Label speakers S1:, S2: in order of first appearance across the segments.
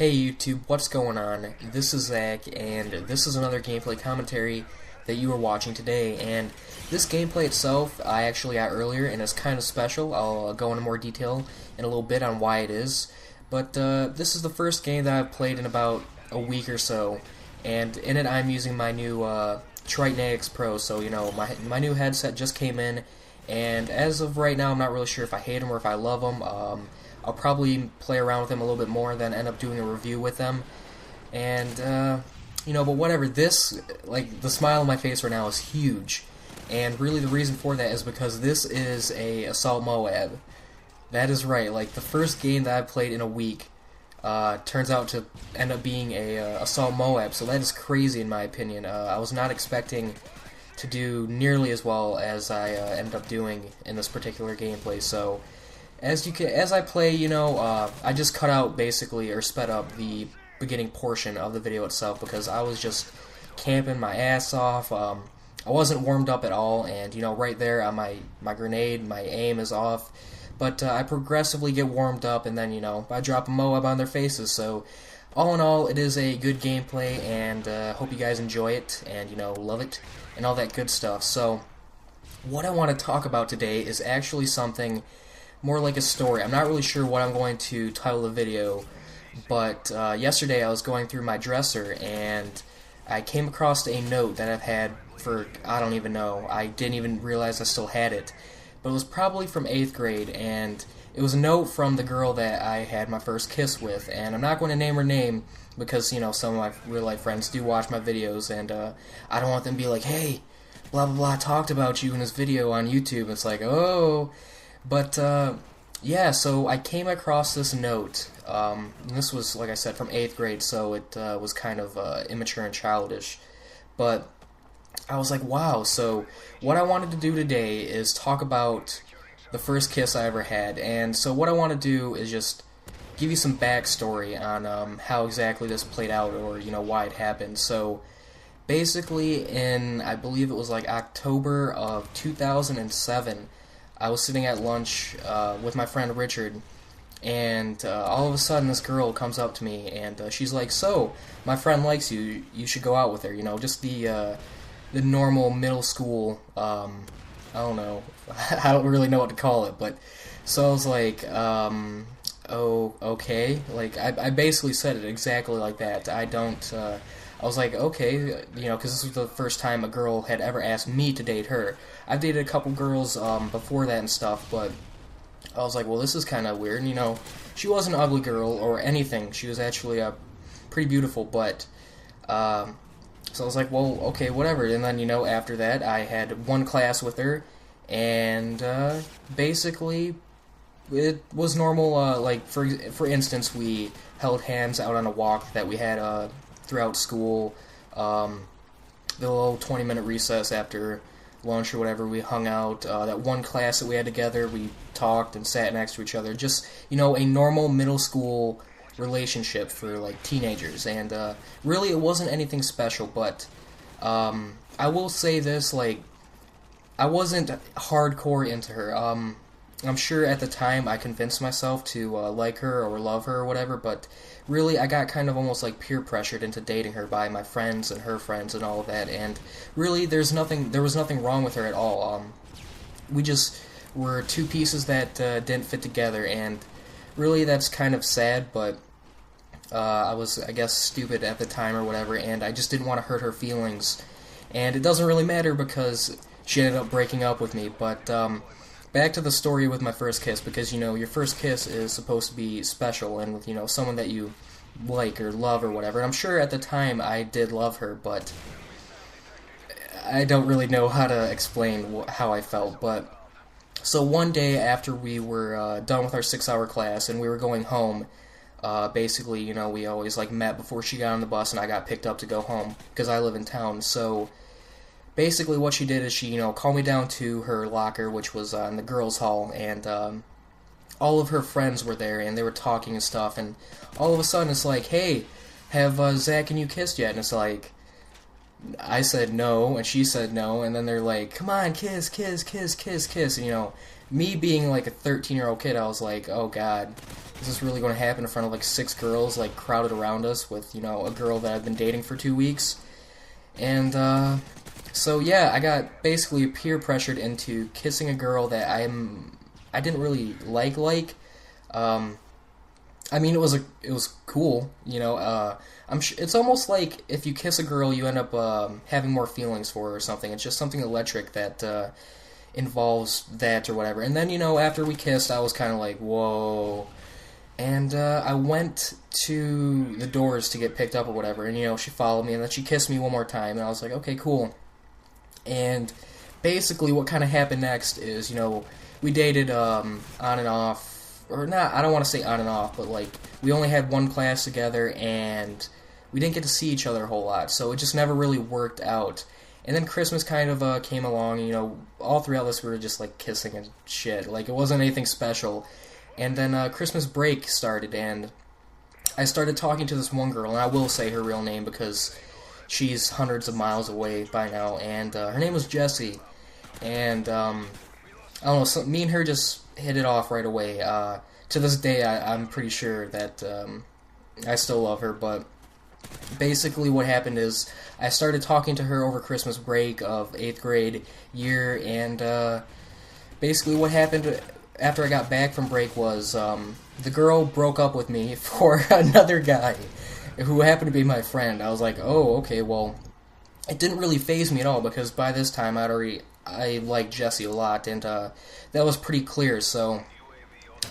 S1: Hey YouTube, what's going on? This is Zach, and this is another gameplay commentary that you are watching today. And this gameplay itself, I actually got earlier, and it's kind of special. I'll go into more detail in a little bit on why it is. But this is the first game that I've played in about a week or so, and in it I'm using my new Triton AX Pro. So my new headset just came in, and as of right now, I'm not really sure if I hate them or if I love them. I'll probably play around with them a little bit more, then end up doing a review with them. And, but whatever. This, the smile on my face right now is huge. And really the reason for that is because this is a Assault M.O.A.B. That is right. The first game that I played in a week turns out to end up being a Assault M.O.A.B. So that is crazy in my opinion. I was not expecting to do nearly as well as I ended up doing in this particular gameplay. So as I play, I just cut out basically or sped up the beginning portion of the video itself because I was just camping my ass off. I wasn't warmed up at all, and right there on my grenade, my aim is off. But I progressively get warmed up, and then I drop a M.O.A.B. on their faces. So all in all, it is a good gameplay, and hope you guys enjoy it and love it and all that good stuff. So what I want to talk about today is actually something more like a story. I'm not really sure what I'm going to title the video, but yesterday I was going through my dresser and I came across a note that I've had for, I don't even know, I didn't even realize I still had it, but it was probably from 8th grade, and it was a note from the girl that I had my first kiss with, and I'm not going to name her name because, some of my real life friends do watch my videos, and I don't want them to be like, hey, blah blah blah, talked about you in this video on YouTube. It's like, oh. But, yeah, so I came across this note. And this was, like I said, from 8th grade, so it was kind of immature and childish. But I was like, wow, so what I wanted to do today is talk about the first kiss I ever had. And so what I want to do is just give you some backstory on how exactly this played out, or, why it happened. So basically in, I believe it was October of 2007, I was sitting at lunch with my friend Richard, and all of a sudden this girl comes up to me, and she's like, so, my friend likes you, you should go out with her, just the normal middle school, I don't know, I don't really know what to call it, but, so I was like, oh, okay, I basically said it exactly like that. I was like, okay, because this was the first time a girl had ever asked me to date her. I've dated a couple girls before that and stuff, but I was like, well, this is kind of weird. And, she wasn't an ugly girl or anything. She was actually pretty beautiful, but so I was like, well, okay, whatever. And then, after that, I had one class with her, and basically it was normal. For instance, we held hands out on a walk that we had throughout school. The little 20-minute recess after lunch or whatever, we hung out. That one class that we had together, we talked and sat next to each other. Just, a normal middle school relationship for, teenagers. And really, it wasn't anything special, but I will say this, I wasn't hardcore into her. I'm sure at the time I convinced myself to like her or love her or whatever, but really I got kind of almost peer pressured into dating her by my friends and her friends and all of that, and really there was nothing wrong with her at all. We just were two pieces that didn't fit together, and really that's kind of sad, but I was, I guess, stupid at the time or whatever, and I just didn't want to hurt her feelings, and it doesn't really matter because she ended up breaking up with me, but back to the story with my first kiss, because, your first kiss is supposed to be special and with, someone that you like or love or whatever. And I'm sure at the time I did love her, but I don't really know how to explain how I felt. But so one day after we were done with our 6-hour class and we were going home, basically, we always met before she got on the bus and I got picked up to go home because I live in town. So basically what she did is she, called me down to her locker, which was in the girls' hall, and all of her friends were there, and they were talking and stuff, and all of a sudden it's like, hey, have Zach and you kissed yet? And it's like, I said no, and she said no, and then they're like, come on, kiss, kiss, kiss, kiss, kiss, and me being like a 13-year-old kid, I was like, oh god, is this really going to happen in front of like 6 girls like crowded around us with, you know, a girl that I've been dating for 2 weeks? And so yeah, I got basically peer pressured into kissing a girl that I didn't really like. I mean, it was cool, you know. It's almost like if you kiss a girl, you end up having more feelings for her or something. It's just something electric that involves that or whatever. And then, you know, after we kissed, I was kind of like, whoa. And I went to the doors to get picked up or whatever, and, you know, she followed me, and then she kissed me one more time, and I was like, okay, cool. And basically what kind of happened next is, you know, we dated on and off, or not, I don't want to say on and off, but, like, we only had one class together, and we didn't get to see each other a whole lot, so it just never really worked out. And then Christmas kind of came along, and, you know, all throughout this we were just, like, kissing and shit. Like, it wasn't anything special. And then Christmas break started, and I started talking to this one girl, and I will say her real name because she's hundreds of miles away by now, and her name was Jessie. And, I don't know, so me and her just hit it off right away. To this day, I'm pretty sure that I still love her, but basically what happened is I started talking to her over Christmas break of 8th grade year, and basically what happened after I got back from break was the girl broke up with me for another guy who happened to be my friend. I was like, oh, okay, well, it didn't really faze me at all because by this time I liked Jessie a lot, and that was pretty clear. So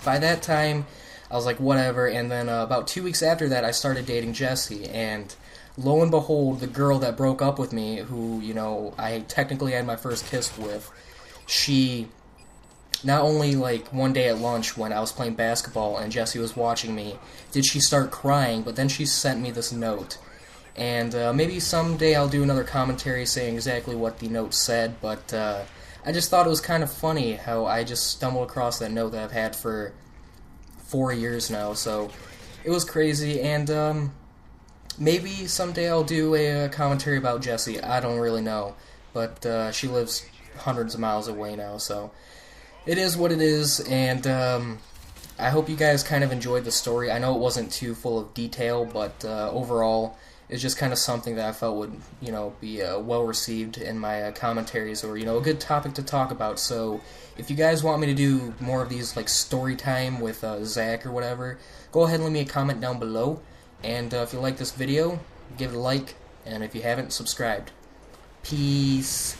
S1: by that time, I was like, whatever. And then about 2 weeks after that, I started dating Jessie, and lo and behold, the girl that broke up with me, who, you know, I technically had my first kiss with, she, not only, like, one day at lunch when I was playing basketball and Jessie was watching me, did she start crying, but then she sent me this note. And maybe someday I'll do another commentary saying exactly what the note said, but I just thought it was kind of funny how I just stumbled across that note that I've had for 4 years now, so it was crazy. And maybe someday I'll do a commentary about Jessie. I don't really know, but she lives hundreds of miles away now, so it is what it is. And I hope you guys kind of enjoyed the story. I know it wasn't too full of detail, but overall it's just kind of something that I felt would, you know, be well received in my commentaries, or, you know, a good topic to talk about. So if you guys want me to do more of these, like, story time with Zach or whatever, go ahead and leave me a comment down below. And if you like this video, give it a like, and if you haven't, subscribed. Peace.